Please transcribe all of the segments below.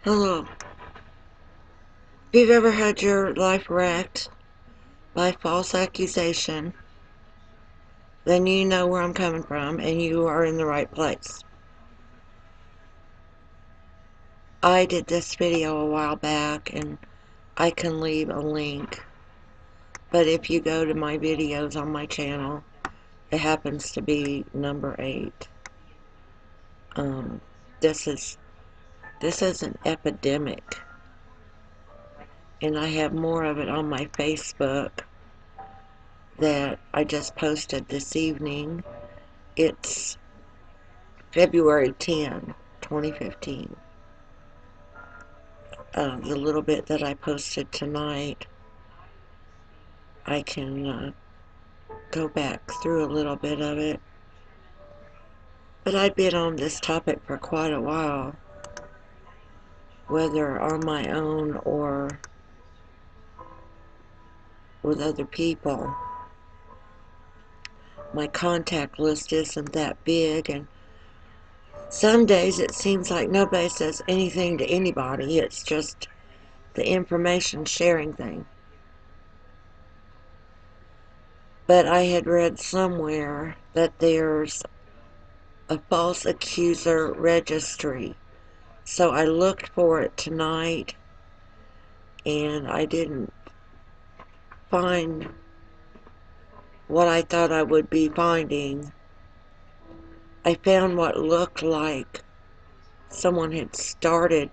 Hello. If you've ever had your life wrecked by false accusation, then you know where I'm coming from and you are in the right place. I did this video a while back and I can leave a link. But if you go to my videos on my channel, it happens to be number 8. This is an epidemic. And I have more of it on my Facebook that I just posted this evening. It's February 10, 2015. The little bit that I posted tonight, I can go back through a little bit of it. But I've been on this topic for quite a while, whether on my own or with other people. My contact list isn't that big, and some days it seems like nobody says anything to anybody. It's just the information sharing thing. But I had read somewhere that there's a false accuser registry. So I looked for it tonight and I didn't find what I thought I would be finding. I found what looked like someone had started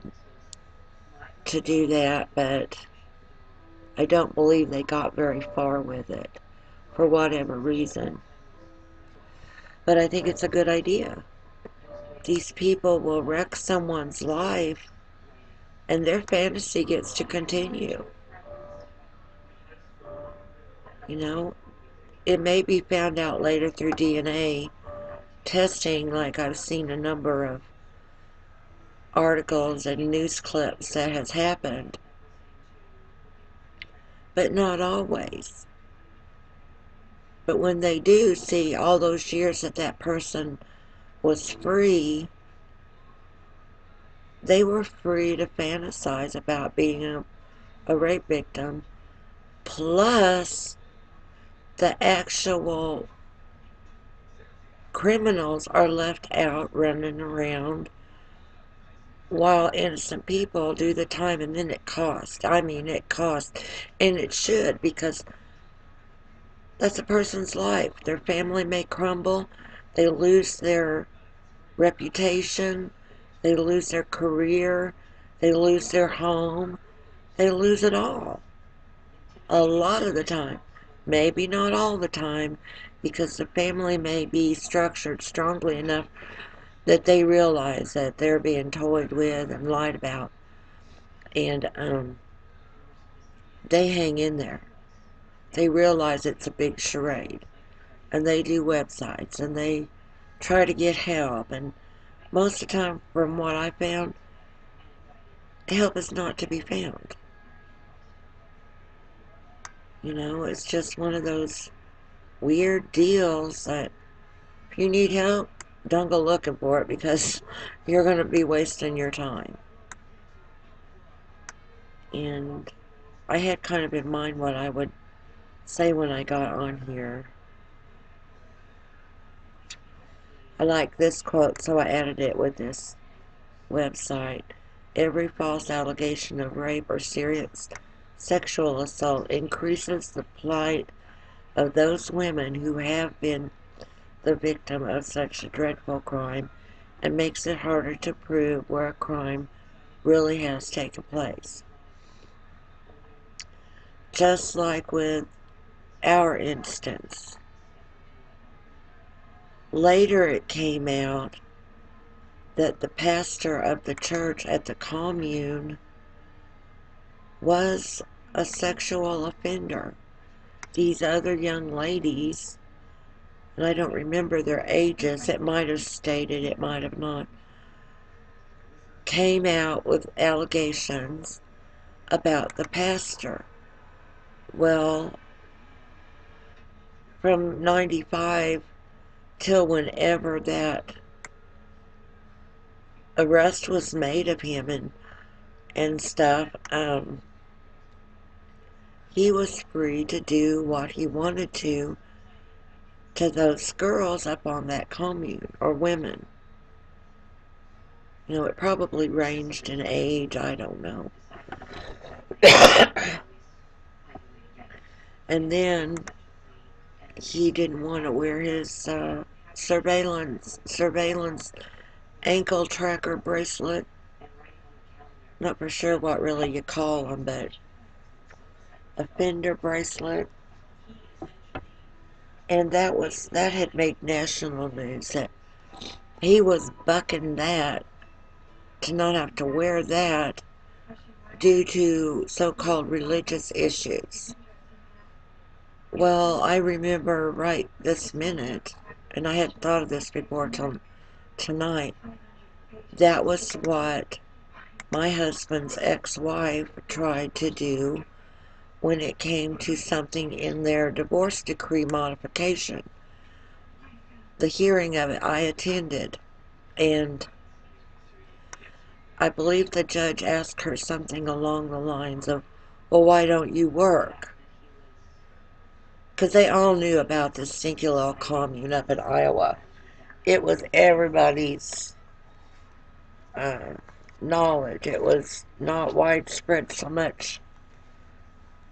to do that, but I don't believe they got very far with it for whatever reason. But I think it's a good idea. These people will wreck someone's life and their fantasy gets to continue. You know, it may be found out later through DNA testing, like I've seen a number of articles and news clips that has happened, but not always. But when they do see all those years that that person was free, they were free to fantasize about being a rape victim, plus the actual criminals are left out running around while innocent people do the time, and then it costs. I mean, it costs, and it should, because that's a person's life. Their family may crumble, they lose their reputation, they lose their career, they lose their home, they lose it all. A lot of the time. Maybe not all the time, because the family may be structured strongly enough that they realize that they're being toyed with and lied about. And they hang in there. They realize it's a big charade. And they do websites and they try to get help. And most of the time, from what I found, help is not to be found. You know, it's just one of those weird deals that if you need help, don't go looking for it, because you're going to be wasting your time. And I had kind of in mind what I would say when I got on here. I like this quote, so I added it with this website. Every false allegation of rape or serious sexual assault increases the plight of those women who have been the victim of such a dreadful crime and makes it harder to prove where a crime really has taken place. Just like with our instance. Later it came out that the pastor of the church at the commune was a sexual offender. These other young ladies, and I don't remember their ages, it might have stated, it might have not, came out with allegations about the pastor. Well, from 95 till whenever that arrest was made of him in and stuff. He was free to do what he wanted to those girls up on that commune, or women. It probably ranged in age, I don't know. And then he didn't want to wear his surveillance ankle tracker bracelet. Not for sure what really you call them, but a fender bracelet. And that had made national news that he was bucking that to not have to wear that due to so-called religious issues. Well, I remember right this minute, and I hadn't thought of this before till tonight, that was what my husband's ex-wife tried to do when it came to something in their divorce decree modification. The hearing of it I attended, and I believe the judge asked her something along the lines of, well, why don't you work? Because they all knew about this stinky little commune up in Iowa. It was everybody's uh, knowledge. It was not widespread so much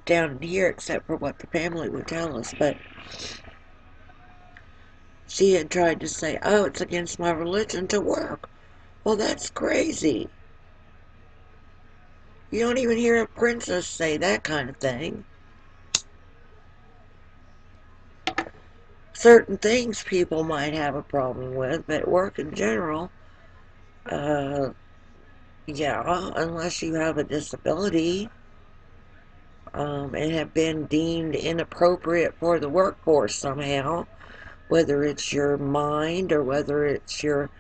down here except for what the family would tell us. But she had tried to say, oh, it's against my religion to work. Well, that's crazy. You don't even hear a princess say that kind of thing. Certain things people might have a problem with, but work in general, uh, yeah, unless you have a disability, and have been deemed inappropriate for the workforce somehow, whether it's your mind or whether it's your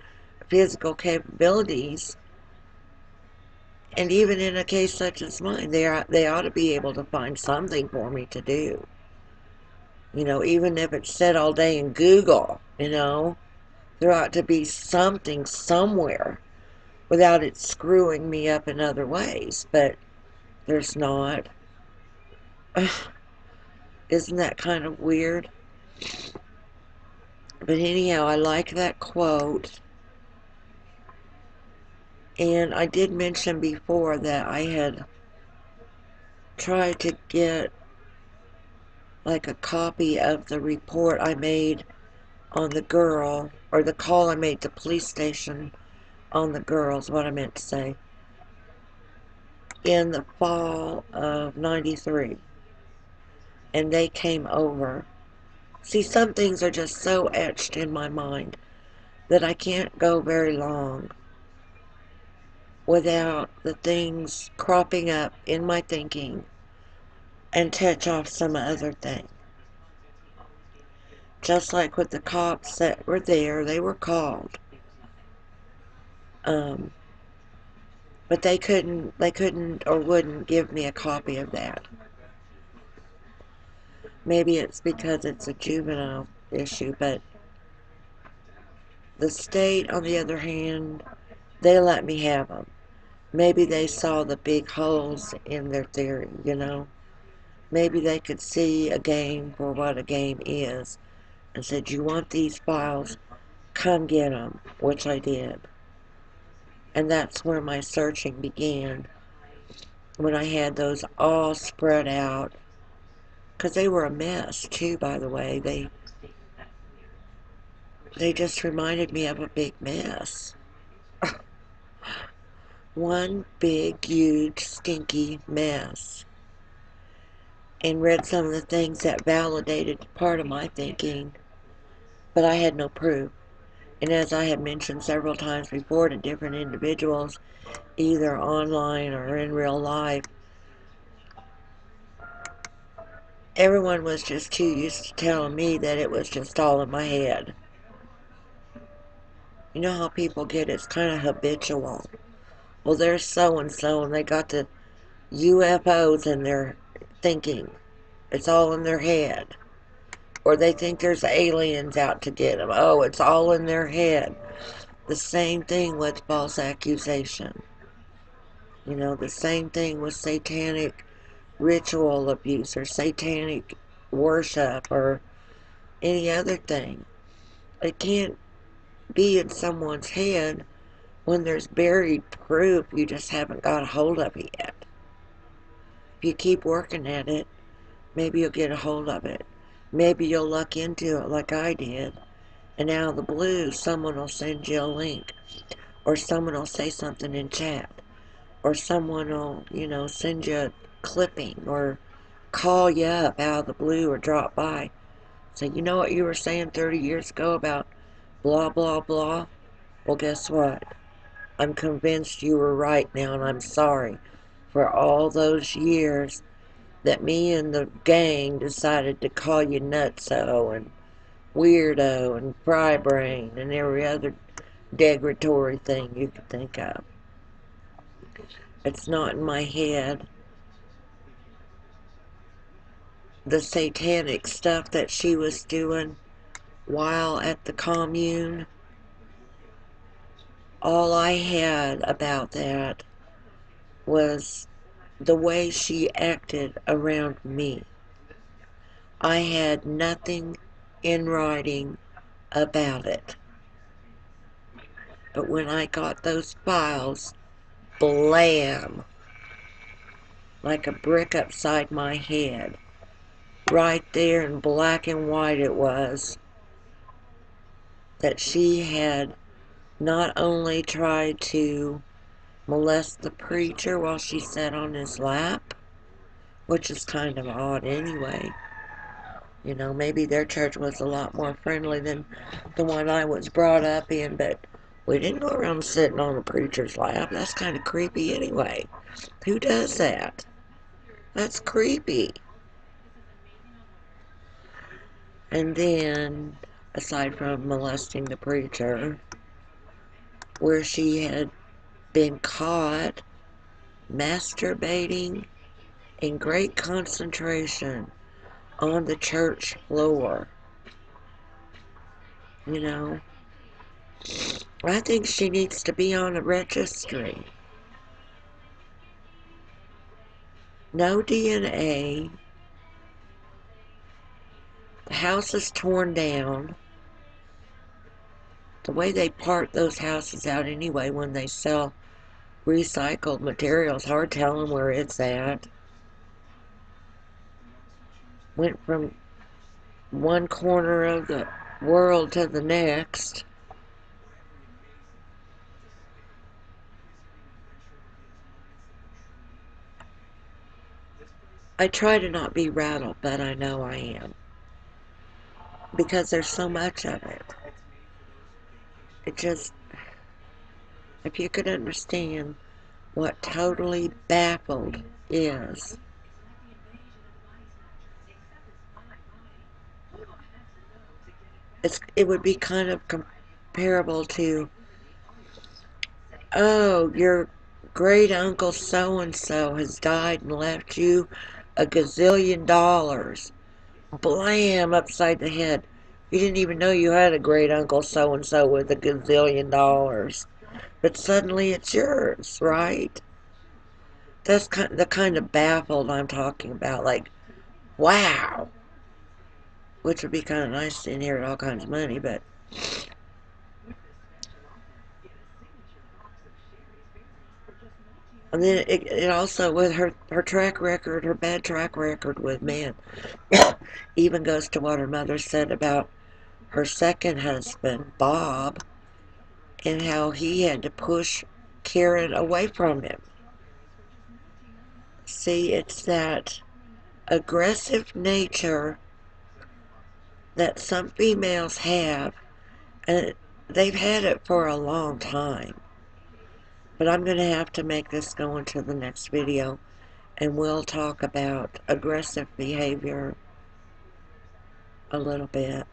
physical capabilities. And even in a case such as mine, they ought to be able to find something for me to do. Even if it's said all day in Google, there ought to be something somewhere without it screwing me up in other ways. But there's not. Isn't that kind of weird? But anyhow, I like that quote. And I did mention before that I had tried to get like a copy of the report I made on the girl, or the call I made to police station on the girls, what I meant to say, in the fall of 93. And they came over. See, some things are just so etched in my mind that I can't go very long without the things cropping up in my thinking and touch off some other thing. Just like with the cops that were there, they were called. Um, but they couldn't or wouldn't give me a copy of that. Maybe it's because it's a juvenile issue, but the state, on the other hand, they let me have them. Maybe they saw the big holes in their theory. Maybe they could see a game for what a game is and said, you want these files? Come get them, which I did. And that's where my searching began, when I had those all spread out. Because they were a mess, too, by the way. They just reminded me of a big mess. One big, huge, stinky mess. And read some of the things that validated part of my thinking, but I had no proof. And as I have mentioned several times before to different individuals, either online or in real life, everyone was just too used to telling me that it was just all in my head. You know how people get it's kind of habitual. Well, there's so and so, and they got the UFOs in their thinking. It's all in their head. Or they think there's aliens out to get them. Oh, it's all in their head. The same thing with false accusation. You know, the same thing with satanic ritual abuse or satanic worship or any other thing. It can't be in someone's head when there's buried proof you just haven't got a hold of it yet. If you keep working at it, maybe you'll get a hold of it. Maybe you'll luck into it like I did, and out of the blue, someone will send you a link, or someone will say something in chat, or someone will, send you a clipping, or call you up out of the blue, or drop by. Say, you know what you were saying 30 years ago about blah, blah, blah? Well, guess what? I'm convinced you were right now, and I'm sorry for all those years that me and the gang decided to call you nutso and weirdo and fry brain and every other derogatory thing you could think of. It's not in my head. The satanic stuff that she was doing while at the commune, all I had about that was the way she acted around me. I had nothing in writing about it. But when I got those files, blam, like a brick upside my head. Right there in black and white it was, that she had not only tried to molest the preacher while she sat on his lap, which is kind of odd anyway. You know, maybe their church was a lot more friendly than the one I was brought up in, but we didn't go around sitting on the preacher's lap. That's kind of creepy anyway. Who does that? That's creepy. And then, aside from molesting the preacher, where she had been caught masturbating in great concentration on the church floor. You know, I think she needs to be on a registry. No DNA. The house is torn down. The way they part those houses out anyway when they sell recycled materials, hard telling where it's at. Went from one corner of the world to the next. I try to not be rattled, but I know I am. Because there's so much of it. It just, if you could understand what totally baffled is, it would be kind of comparable to, oh, your great uncle so and so has died and left you a gazillion dollars. Blam, upside the head. You didn't even know you had a great uncle so and so with a gazillion dollars. But suddenly it's yours, right? That's the kind of baffled I'm talking about. Like, wow. Which would be kind of nice to inherit all kinds of money, but. And then it also, with her track record, her bad track record with men, even goes to what her mother said about her second husband, Bob, and how he had to push Karen away from him. See, it's that aggressive nature that some females have, and they've had it for a long time. But I'm going to have to make this go into the next video, and we'll talk about aggressive behavior a little bit.